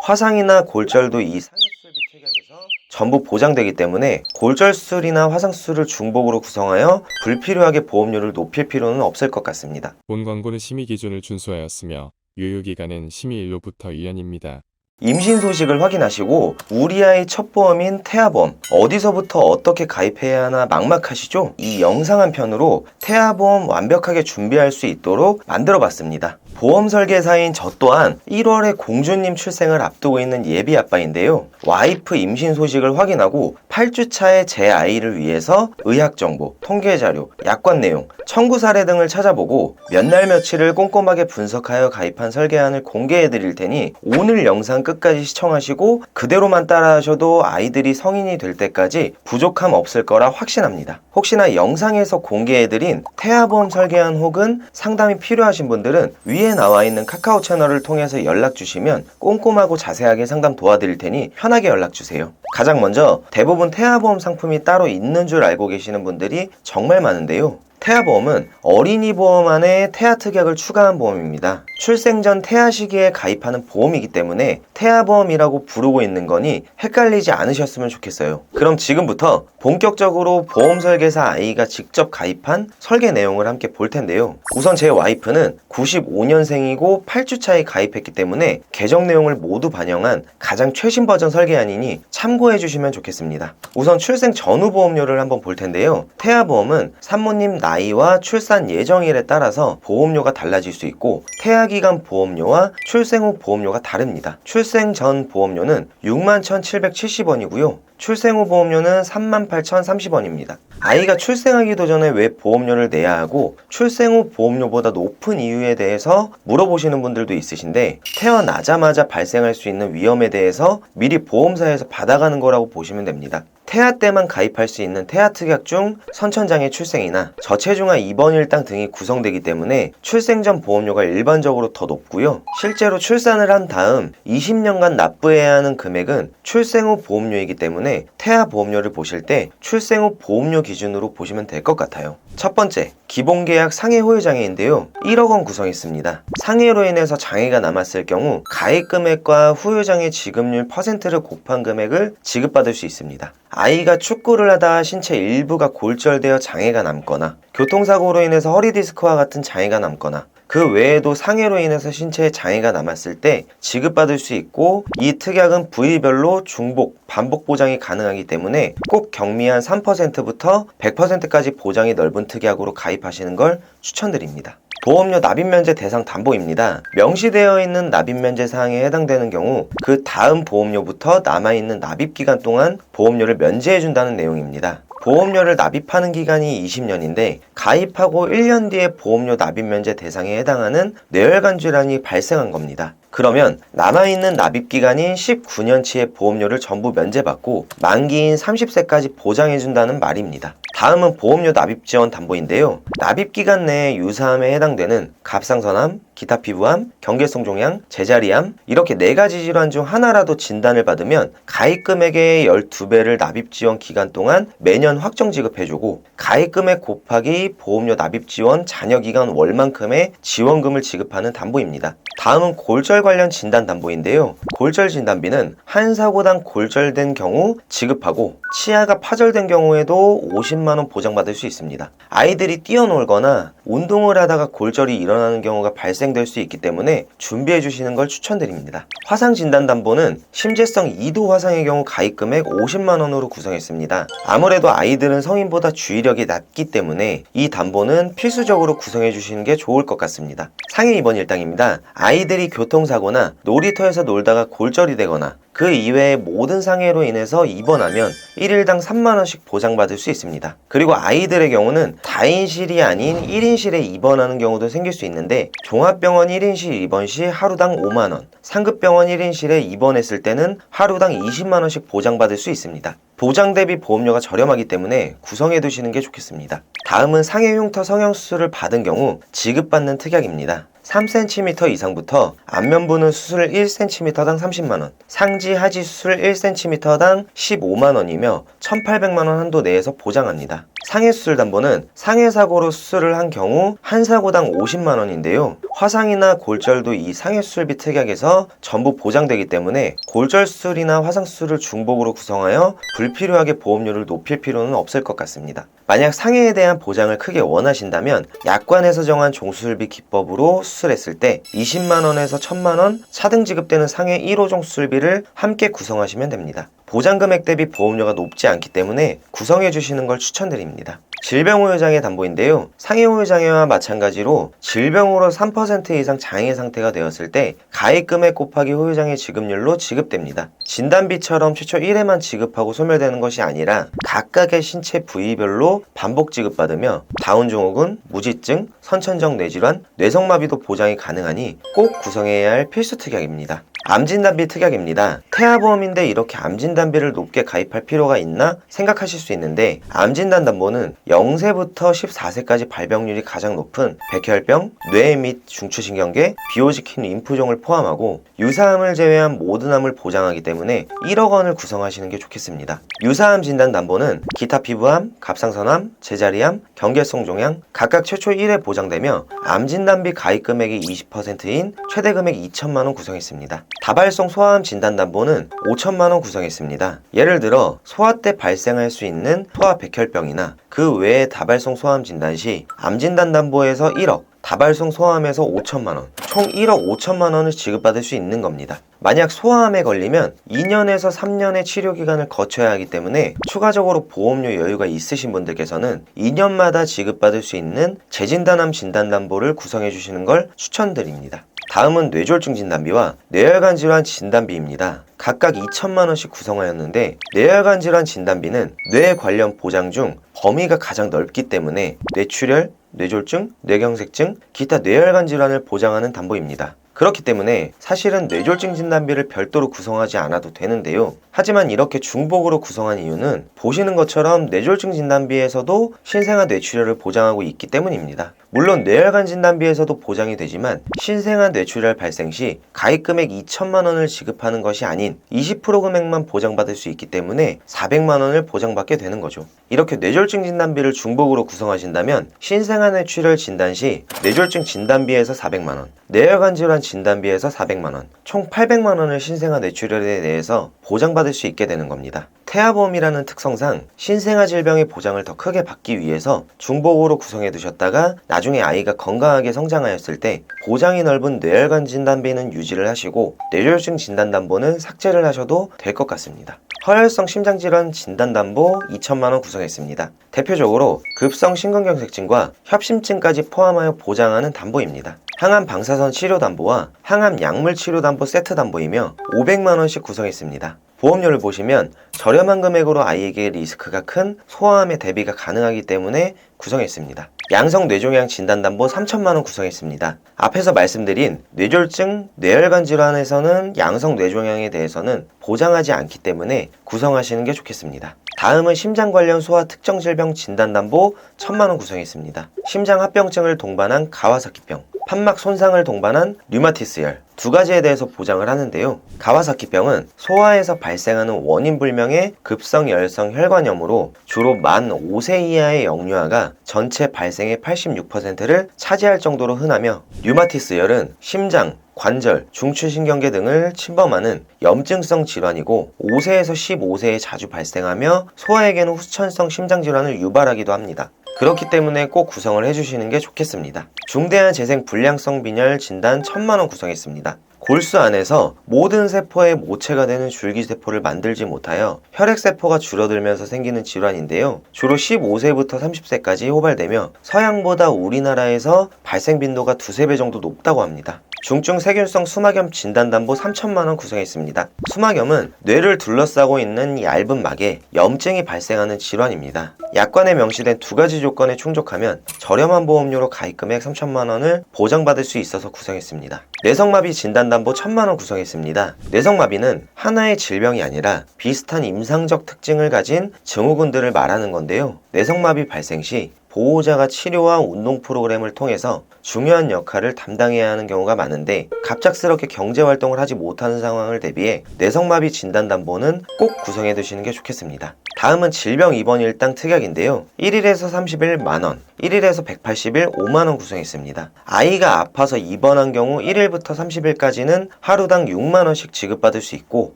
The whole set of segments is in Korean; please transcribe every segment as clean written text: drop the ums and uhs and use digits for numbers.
화상이나 골절도 이 상해수술비 특약에서 전부 보장되기 때문에 골절 수술이나 화상 수술을 중복으로 구성하여 불필요하게 보험료를 높일 필요는 없을 것 같습니다. 본 광고는 심의 기준을 준수하였으며 유효기간은 심의일로부터 2년입니다. 임신 소식을 확인하시고 우리 아이 첫 보험인 태아보험 어디서부터 어떻게 가입해야 하나 막막하시죠? 이 영상 한 편으로 태아보험 완벽하게 준비할 수 있도록 만들어 봤습니다. 보험 설계사인 저 또한 1월에 공주님 출생을 앞두고 있는 예비 아빠인데요. 와이프 임신 소식을 확인하고 8주 차에 제 아이를 위해서 의학 정보, 통계 자료, 약관 내용, 청구 사례 등을 찾아보고 몇 날 며칠을 꼼꼼하게 분석하여 가입한 설계안을 공개해 드릴 테니 오늘 영상 끝까지 시청하시고 그대로만 따라하셔도 아이들이 성인이 될 때까지 부족함 없을 거라 확신합니다. 혹시나 영상에서 공개해드린 태아보험 설계안 혹은 상담이 필요하신 분들은 위에 나와 있는 카카오 채널을 통해서 연락 주시면 꼼꼼하고 자세하게 상담 도와드릴 테니 편하게 연락 주세요. 가장 먼저 대부분 태아보험 상품이 따로 있는 줄 알고 계시는 분들이 정말 많은데요. 태아보험은 어린이 보험 안에 태아 특약을 추가한 보험입니다. 출생 전 태아 시기에 가입하는 보험이기 때문에 태아보험이라고 부르고 있는 거니 헷갈리지 않으셨으면 좋겠어요. 그럼 지금부터 본격적으로 보험 설계사 아이가 직접 가입한 설계 내용을 함께 볼 텐데요. 우선 제 와이프는 95년생이고 8주 차에 가입했기 때문에 계정 내용을 모두 반영한 가장 최신 버전 설계안이니 참고해 주시면 좋겠습니다. 우선 출생 전후 보험료를 한번 볼 텐데요. 태아보험은 산모님 나이와 출산 예정일에 따라서 보험료가 달라질 수 있고 태아기간 보험료와 출생 후 보험료가 다릅니다. 출생 전 보험료는 61,770원이고요. 출생 후 보험료는 38,030원입니다. 아이가 출생하기도 전에 왜 보험료를 내야 하고 출생 후 보험료보다 높은 이유에 대해서 물어보시는 분들도 있으신데 태어나자마자 발생할 수 있는 위험에 대해서 미리 보험사에서 받아가는 거라고 보시면 됩니다. 태아 때만 가입할 수 있는 태아 특약 중 선천장애 출생이나 저체중아 입원 일당 등이 구성되기 때문에 출생 전 보험료가 일반적으로 더 높고요. 실제로 출산을 한 다음 20년간 납부해야 하는 금액은 출생 후 보험료이기 때문에 태아 보험료를 보실 때 출생 후 보험료 기준으로 보시면 될 것 같아요. 첫 번째, 기본계약 상해 호유 장애인데요. 1억 원 구성했습니다. 상해로 인해서 장애가 남았을 경우 가입 금액과 후유장애 지급률 퍼센트를 곱한 금액을 지급받을 수 있습니다. 아이가 축구를 하다 신체 일부가 골절되어 장애가 남거나 교통사고로 인해서 허리 디스크와 같은 장애가 남거나 그 외에도 상해로 인해서 신체에 장애가 남았을 때 지급받을 수 있고 이 특약은 부위별로 중복, 반복 보장이 가능하기 때문에 꼭 경미한 3%부터 100%까지 보장이 넓은 특약으로 가입하시는 걸 추천드립니다. 보험료 납입면제 대상 담보입니다. 명시되어 있는 납입면제 사항에 해당되는 경우 그 다음 보험료부터 남아있는 납입기간 동안 보험료를 면제해준다는 내용입니다. 보험료를 납입하는 기간이 20년인데 가입하고 1년 뒤에 보험료 납입 면제 대상에 해당하는 뇌혈관 질환이 발생한 겁니다. 그러면 남아있는 납입기간인 19년치의 보험료를 전부 면제받고 만기인 30세까지 보장해준다는 말입니다. 다음은 보험료 납입지원 담보인데요. 납입기간 내에 유사암에 해당되는 갑상선암, 기타 피부암, 경계성 종양, 제자리암 이렇게 4가지 질환 중 하나라도 진단을 받으면 가입 금액의 12배를 납입지원 기간 동안 매년 확정 지급해주고 가입 금액 곱하기 보험료 납입지원 잔여기간 월만큼의 지원금을 지급하는 담보입니다. 다음은 골절 관련 진단 담보인데요. 골절 진단비는 한 사고당 골절된 경우 지급하고 치아가 파절된 경우에도 50만원 보장받을 수 있습니다. 아이들이 뛰어놀거나 운동을 하다가 골절이 일어나는 경우가 발생될 수 있기 때문에 준비해 주시는 걸 추천드립니다. 화상 진단 담보는 심재성 2도 화상의 경우 가입 금액 50만원으로 구성했습니다. 아무래도 아이들은 성인보다 주의력이 낮기 때문에 이 담보는 필수적으로 구성해 주시는 게 좋을 것 같습니다. 상해 입원 일당입니다. 아이들이 교통사고나 놀이터에서 놀다가 골절이 되거나 그 이외의 모든 상해로 인해서 입원하면 1일당 3만원씩 보장받을 수 있습니다. 그리고 아이들의 경우는 다인실이 아닌 1인실에 입원하는 경우도 생길 수 있는데 종합병원 1인실 입원 시 하루당 5만원, 상급병원 1인실에 입원했을 때는 하루당 20만원씩 보장받을 수 있습니다. 보장 대비 보험료가 저렴하기 때문에 구성해 두시는 게 좋겠습니다. 다음은 상해 흉터 성형수술을 받은 경우 지급받는 특약입니다. 3cm 이상부터 안면부는 수술 1cm당 30만원, 상지 하지 수술 1cm당 15만원이며 1800만원 한도 내에서 보장합니다. 상해수술담보는 상해사고로 수술을 한 경우 한 사고당 50만 원인데요. 화상이나 골절도 이 상해수술비 특약에서 전부 보장되기 때문에 골절 수술이나 화상 수술을 중복으로 구성하여 불필요하게 보험료를 높일 필요는 없을 것 같습니다. 만약 상해에 대한 보장을 크게 원하신다면 약관에서 정한 종수술비 기법으로 수술했을 때 20만 원에서 1000만 원 차등 지급되는 상해 1호종 수술비를 함께 구성하시면 됩니다. 보장 금액 대비 보험료가 높지 않기 때문에 구성해 주시는 걸 추천드립니다. 질병후유장애 담보인데요. 상해후유장애와 마찬가지로 질병으로 3% 이상 장애 상태가 되었을 때 가입 금액 곱하기 후유장애 지급률로 지급됩니다. 진단비처럼 최초 1회만 지급하고 소멸되는 것이 아니라 각각의 신체 부위별로 반복 지급받으며 다운증후군, 무지증, 선천적 뇌질환, 뇌성마비도 보장이 가능하니 꼭 구성해야 할 필수 특약입니다. 암진단비 특약입니다. 태아보험인데 이렇게 암진단비를 높게 가입할 필요가 있나 생각하실 수 있는데 암진단담보는 0세부터 14세까지 발병률이 가장 높은 백혈병, 뇌 및 중추신경계, 비호지킨 림프종을 포함하고 유사암을 제외한 모든 암을 보장하기 때문에 1억 원을 구성하시는 게 좋겠습니다. 유사암 진단담보는 기타 피부암, 갑상선암, 제자리암, 경계성 종양 각각 최초 1회 보장되며 암진단비 가입 금액이 20%인 최대 금액 2천만 원 구성했습니다. 다발성 소아암 진단담보는 5천만 원 구성했습니다. 예를 들어 소아 때 발생할 수 있는 소아 백혈병이나 그 외의 다발성 소아암 진단 시 암진단담보에서 1억, 다발성 소아암에서 5천만 원, 총 1억 5천만 원을 지급받을 수 있는 겁니다. 만약 소아암에 걸리면 2년에서 3년의 치료 기간을 거쳐야 하기 때문에 추가적으로 보험료 여유가 있으신 분들께서는 2년마다 지급받을 수 있는 재진단암 진단담보를 구성해 주시는 걸 추천드립니다. 다음은 뇌졸중 진단비와 뇌혈관 질환 진단비입니다. 각각 2천만 원씩 구성하였는데 뇌혈관 질환 진단비는 뇌 관련 보장 중 범위가 가장 넓기 때문에 뇌출혈, 뇌졸중, 뇌경색증, 기타 뇌혈관 질환을 보장하는 담보입니다. 그렇기 때문에 사실은 뇌졸중 진단비를 별도로 구성하지 않아도 되는데요. 하지만 이렇게 중복으로 구성한 이유는 보시는 것처럼 뇌졸중 진단비에서도 신생아 뇌출혈을 보장하고 있기 때문입니다. 물론 뇌혈관 진단비에서도 보장이 되지만 신생아 뇌출혈 발생 시 가입 금액 2천만 원을 지급하는 것이 아닌 20% 금액만 보장받을 수 있기 때문에 400만 원을 보장받게 되는 거죠. 이렇게 뇌졸중 진단비를 중복으로 구성하신다면 신생아 뇌출혈 진단 시 뇌졸중 진단비에서 400만 원, 뇌혈관 질환 진단비에서 400만 원, 총 800만 원을 신생아 뇌출혈에 대해서 보장받을 수 있게 되는 겁니다. 태아보험이라는 특성상 신생아 질병의 보장을 더 크게 받기 위해서 중복으로 구성해 두셨다가 나중에 아이가 건강하게 성장하였을 때 보장이 넓은 뇌혈관 진단비는 유지를 하시고 뇌졸중 진단담보는 삭제를 하셔도 될 것 같습니다. 허혈성 심장질환 진단담보 2천만 원 구성했습니다. 대표적으로 급성 심근경색증과 협심증까지 포함하여 보장하는 담보입니다. 항암 방사선 치료담보와 항암 약물 치료담보 세트담보이며 500만 원씩 구성했습니다. 보험료를 보시면 저렴한 금액으로 아이에게 리스크가 큰 소아암의 대비가 가능하기 때문에 구성했습니다. 양성 뇌종양 진단담보 3천만 원 구성했습니다. 앞에서 말씀드린 뇌졸중, 뇌혈관 질환에서는 양성 뇌종양에 대해서는 보장하지 않기 때문에 구성하시는 게 좋겠습니다. 다음은 심장 관련 소아 특정 질병 진단담보 1000만 원 구성했습니다. 심장 합병증을 동반한 가와사키병, 판막 손상을 동반한 류마티스열 두 가지에 대해서 보장을 하는데요. 가와사키병은 소아에서 발생하는 원인 불명의 급성 열성 혈관염으로 주로 만 5세 이하의 영유아가 전체 발생의 86%를 차지할 정도로 흔하며 류마티스열은 심장, 관절, 중추신경계 등을 침범하는 염증성 질환이고 5세에서 15세에 자주 발생하며 소아에게는 후천성 심장질환을 유발하기도 합니다. 그렇기 때문에 꼭 구성을 해주시는 게 좋겠습니다. 중대한 재생 불량성 빈혈 진단 1000만 원 구성했습니다. 골수 안에서 모든 세포의 모체가 되는 줄기세포를 만들지 못하여 혈액세포가 줄어들면서 생기는 질환인데요. 주로 15세부터 30세까지 호발되며 서양보다 우리나라에서 발생 빈도가 2~3배 정도 높다고 합니다. 중증 세균성 수막염 진단담보 3천만 원 구성했습니다. 수막염은 뇌를 둘러싸고 있는 얇은 막에 염증이 발생하는 질환입니다. 약관에 명시된 두 가지 조건에 충족하면 저렴한 보험료로 가입 금액 3천만 원을 보장받을 수 있어서 구성했습니다. 뇌성마비 진단담보 1000만 원 구성했습니다. 뇌성마비는 하나의 질병이 아니라 비슷한 임상적 특징을 가진 증후군들을 말하는 건데요. 뇌성마비 발생 시 보호자가 치료와 운동 프로그램을 통해서 중요한 역할을 담당해야 하는 경우가 많은데 갑작스럽게 경제활동을 하지 못하는 상황을 대비해 뇌성마비 진단담보는 꼭 구성해 두시는 게 좋겠습니다. 다음은 질병 입원 일당 특약인데요. 1일에서 30일 만원, 1일에서 180일 5만원 구성했습니다. 아이가 아파서 입원한 경우 1일부터 30일까지는 하루당 6만원씩 지급받을 수 있고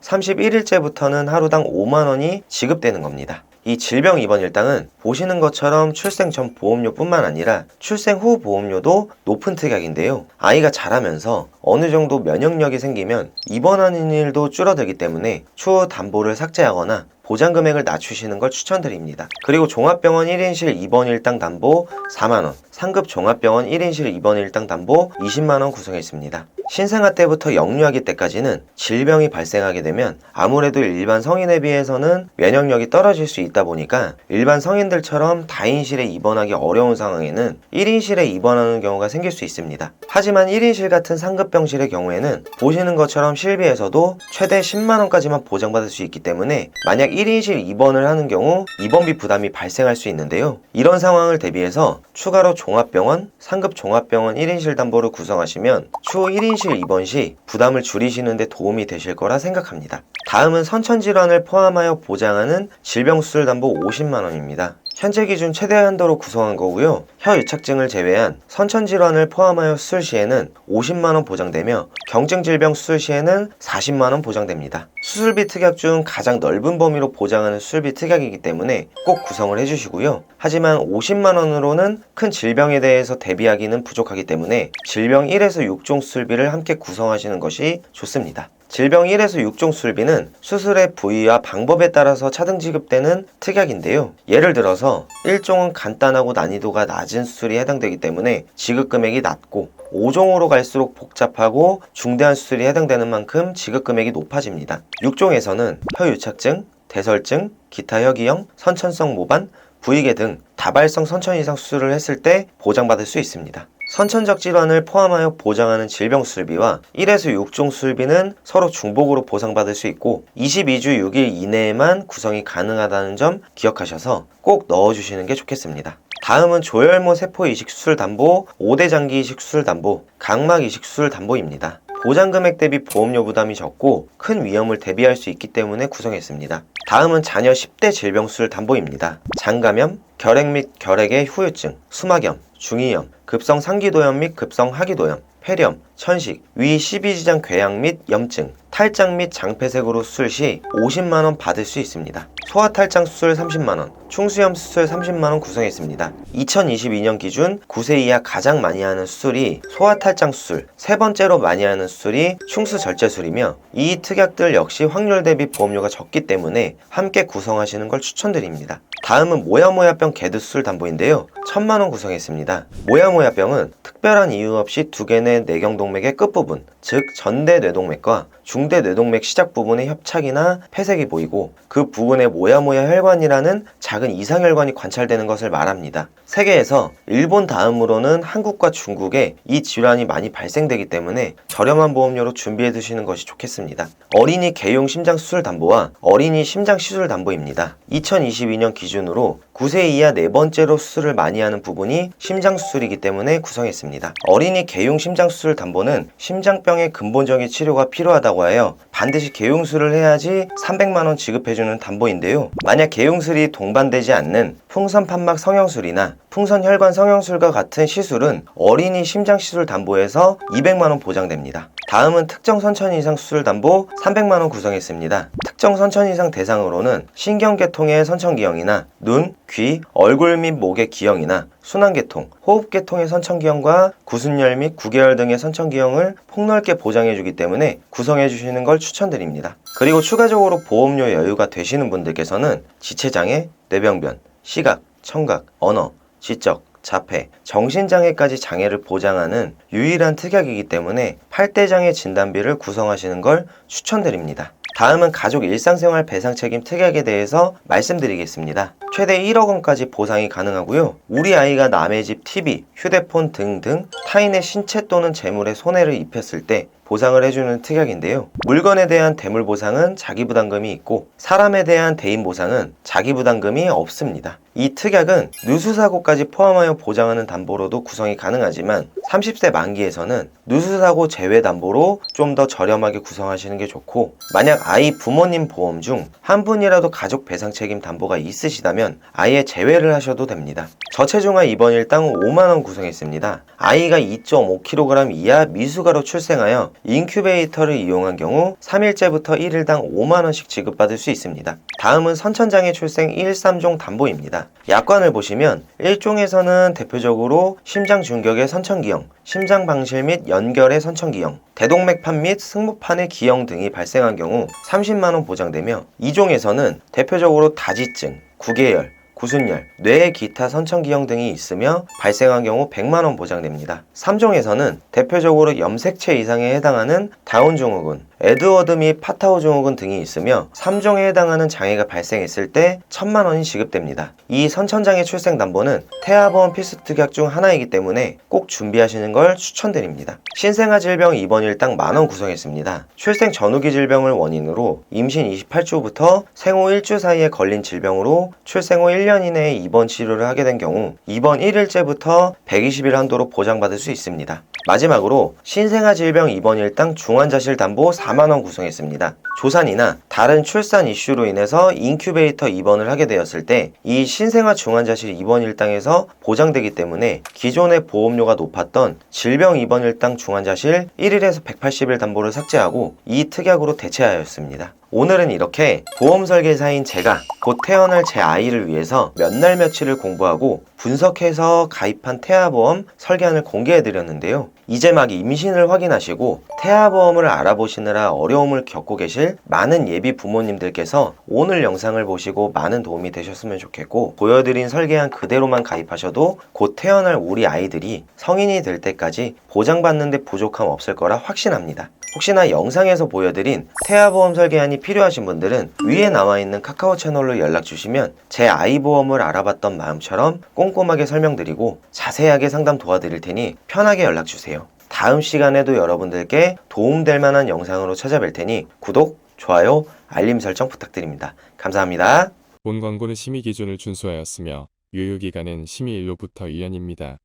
31일째부터는 하루당 5만원이 지급되는 겁니다. 이 질병 입원 일당은 보시는 것처럼 출생 전 보험료뿐만 아니라 출생 후 보험료도 높은 특약인데요. 아이가 자라면서 어느 정도 면역력이 생기면 입원하는 일도 줄어들기 때문에 추후 담보를 삭제하거나 보장 금액을 낮추시는 걸 추천드립니다. 그리고 종합병원 1인실 입원 일당 담보 4만원, 상급 종합병원 1인실 입원 일당 담보 20만원 구성했습니다. 신생아 때부터 영유아기 때까지는 질병이 발생하게 되면 아무래도 일반 성인에 비해서는 면역력이 떨어질 수 있다 보니까 일반 성인들처럼 다인실에 입원하기 어려운 상황에는 1인실에 입원하는 경우가 생길 수 있습니다. 하지만 1인실 같은 상급 병실의 경우에는 보시는 것처럼 실비에서도 최대 10만원까지만 보장받을 수 있기 때문에 만약 1인실 입원을 하는 경우 입원비 부담이 발생할 수 있는데요. 이런 상황을 대비해서 추가로 종합병원, 상급 종합병원 1인실 담보를 구성하시면 추후 1인실 입원 시 부담을 줄이시는 데 도움이 되실 거라 생각합니다. 다음은 선천질환을 포함하여 보장하는 질병수술담보 50만원입니다. 현재 기준 최대 한도로 구성한 거고요. 혀유착증을 제외한 선천질환을 포함하여 수술 시에는 50만원 보장되며 경증질병 수술 시에는 40만원 보장됩니다. 수술비 특약 중 가장 넓은 범위로 보장하는 수술비 특약이기 때문에 꼭 구성을 해주시고요. 하지만 50만원으로는 큰 질병에 대해서 대비하기는 부족하기 때문에 질병 1에서 6종 수술비를 함께 구성하시는 것이 좋습니다. 질병 1에서 6종 수술비는 수술의 부위와 방법에 따라서 차등 지급되는 특약인데요. 예를 들어서 1종은 간단하고 난이도가 낮은 수술이 해당되기 때문에 지급 금액이 낮고 5종으로 갈수록 복잡하고 중대한 수술이 해당되는 만큼 지급 금액이 높아집니다. 6종에서는 혀유착증, 대설증, 기타 혀기형, 선천성 모반, 부위계 등 다발성 선천 이상 수술을 했을 때 보장받을 수 있습니다. 선천적 질환을 포함하여 보장하는 질병 수술비와 1에서 6종 수술비는 서로 중복으로 보상받을 수 있고 22주 6일 이내에만 구성이 가능하다는 점 기억하셔서 꼭 넣어주시는 게 좋겠습니다. 다음은 조혈모 세포 이식 수술 담보, 5대 장기 이식 수술 담보, 각막 이식 수술 담보입니다. 보장 금액 대비 보험료 부담이 적고 큰 위험을 대비할 수 있기 때문에 구성했습니다. 다음은 자녀 10대 질병 수술 담보입니다. 장감염, 결핵 및 결핵의 후유증, 수막염, 중이염, 급성 상기도염 및 급성 하기도염, 폐렴, 천식, 위 12지장 궤양 및 염증, 탈장 및 장폐색으로 수술 시 50만원 받을 수 있습니다. 소아탈장 수술 30만원, 충수염 수술 30만원 구성했습니다. 2022년 기준 9세 이하 가장 많이 하는 수술이 소아탈장 수술, 세 번째로 많이 하는 수술이 충수절제술이며 이 특약들 역시 확률 대비 보험료가 적기 때문에 함께 구성하시는 걸 추천드립니다. 다음은 모야모야병 개드 수술 담보인데요. 1000만원 구성했습니다. 모야모야병은 특별한 이유 없이 두개내 내경동맥의 끝부분, 즉 전대 뇌동맥과 중대 뇌동맥 시작 부분의 협착이나 폐색이 보이고 그 부근에 모야모야 혈관이라는 작은 이상혈관이 관찰되는 것을 말합니다. 세계에서 일본 다음으로는 한국과 중국에 이 질환이 많이 발생되기 때문에 저렴한 보험료로 준비해 두시는 것이 좋겠습니다. 어린이 개용 심장 수술 담보와 어린이 심장 시술 담보입니다. 2022년 기준으로 9세 이하 네 번째로 수술을 많이 하는 부분이 심장 수술이기 때문에 구성했습니다. 어린이 개용 심장 수술 담보는 심장병의 근본적인 치료가 필요하다고 하여 반드시 개용술을 해야지 300만원 지급해주는 담보인데요. 만약 개용술이 동반되지 않는 풍선 판막 성형술이나 풍선 혈관 성형술과 같은 시술은 어린이 심장 시술 담보에서 200만원 보장됩니다. 다음은 특정 선천 이상 수술 담보 300만원 구성했습니다. 특정 선천 이상 대상으로는 신경계통의 선천기형이나 눈, 귀, 얼굴 및 목의 기형이나 순환계통, 호흡계통의 선천기형과 구순열 및 구개열 등의 선천기형을 폭넓게 보장해주기 때문에 구성해주시는 걸 추천드립니다. 그리고 추가적으로 보험료 여유가 되시는 분들께서는 지체장애, 뇌병변, 시각, 청각, 언어, 지적, 자폐, 정신장애까지 장애를 보장하는 유일한 특약이기 때문에 8대 장애 진단비를 구성하시는 걸 추천드립니다. 다음은 가족 일상생활 배상 책임 특약에 대해서 말씀드리겠습니다. 최대 1억 원까지 보상이 가능하고요. 우리 아이가 남의 집 TV, 휴대폰 등등 타인의 신체 또는 재물에 손해를 입혔을 때 보상을 해주는 특약인데요. 물건에 대한 대물 보상은 자기 부담금이 있고 사람에 대한 대인 보상은 자기 부담금이 없습니다. 이 특약은 누수사고까지 포함하여 보장하는 담보로도 구성이 가능하지만 30세 만기에서는 누수사고 제외 담보로 좀 더 저렴하게 구성하시는 게 좋고, 만약 아이 부모님 보험 중 한 분이라도 가족 배상 책임 담보가 있으시다면 아예 제외를 하셔도 됩니다. 저체중아 입원 일당 5만원 구성했습니다. 아이가 2.5kg 이하 미숙아로 출생하여 인큐베이터를 이용한 경우 3일째부터 1일당 5만원씩 지급받을 수 있습니다. 다음은 선천장애 출생 1~3종 담보입니다. 약관을 보시면 1종에서는 대표적으로 심장 중격의 선천기형, 심장 방실 및 연결의 선천기형, 대동맥판 및 승모판의 기형 등이 발생한 경우 30만원 보장되며, 2종에서는 대표적으로 다지증, 구개열, 구순열, 뇌의 기타 선천기형 등이 있으며 발생한 경우 100만원 보장됩니다. 3종에서는 대표적으로 염색체 이상에 해당하는 다운 증후군, 에드워드 및 파타우 증후군 등이 있으며 3종에 해당하는 장애가 발생했을 때 1000만원이 지급됩니다. 이 선천장애 출생담보는 태아보험 필수 특약 중 하나이기 때문에 꼭 준비하시는 걸 추천드립니다. 신생아 질병 입원 일당 만원 구성했습니다. 출생 전후기 질병을 원인으로 임신 28주부터 생후 1주 사이에 걸린 질병으로 출생 후 1년 이내에 입원 치료를 하게 된 경우 입원 1일째부터 120일 한도로 보장받을 수 있습니다. 마지막으로 신생아 질병 입원 일당 중환자실 담보 4만원 구성했습니다. 조산이나 다른 출산 이슈로 인해서 인큐베이터 입원을 하게 되었을 때 이 신생아 중환자실 입원 일당에서 보장되기 때문에 기존의 보험료가 높았던 질병 입원 일당 중환자실 1일에서 180일 담보를 삭제하고 이 특약으로 대체하였습니다. 오늘은 이렇게 보험 설계사인 제가 곧 태어날 제 아이를 위해서 몇 날 며칠을 공부하고 분석해서 가입한 태아보험 설계안을 공개해드렸는데요. 이제 막 임신을 확인하시고 태아보험을 알아보시느라 어려움을 겪고 계실 많은 예비 부모님들께서 오늘 영상을 보시고 많은 도움이 되셨으면 좋겠고, 보여드린 설계안 그대로만 가입하셔도 곧 태어날 우리 아이들이 성인이 될 때까지 보장받는 데 부족함 없을 거라 확신합니다. 혹시나 영상에서 보여드린 태아보험 설계안이 필요하신 분들은 위에 나와 있는 카카오 채널로 연락 주시면 제 아이 보험을 알아봤던 마음처럼 꼼꼼하게 설명드리고 자세하게 상담 도와드릴 테니 편하게 연락 주세요. 다음 시간에도 여러분들께 도움될 만한 영상으로 찾아뵐 테니 구독, 좋아요, 알림 설정 부탁드립니다. 감사합니다. 본 광고는 심의 기준을 준수하였으며 유효기간은 심의 일로부터 1년입니다.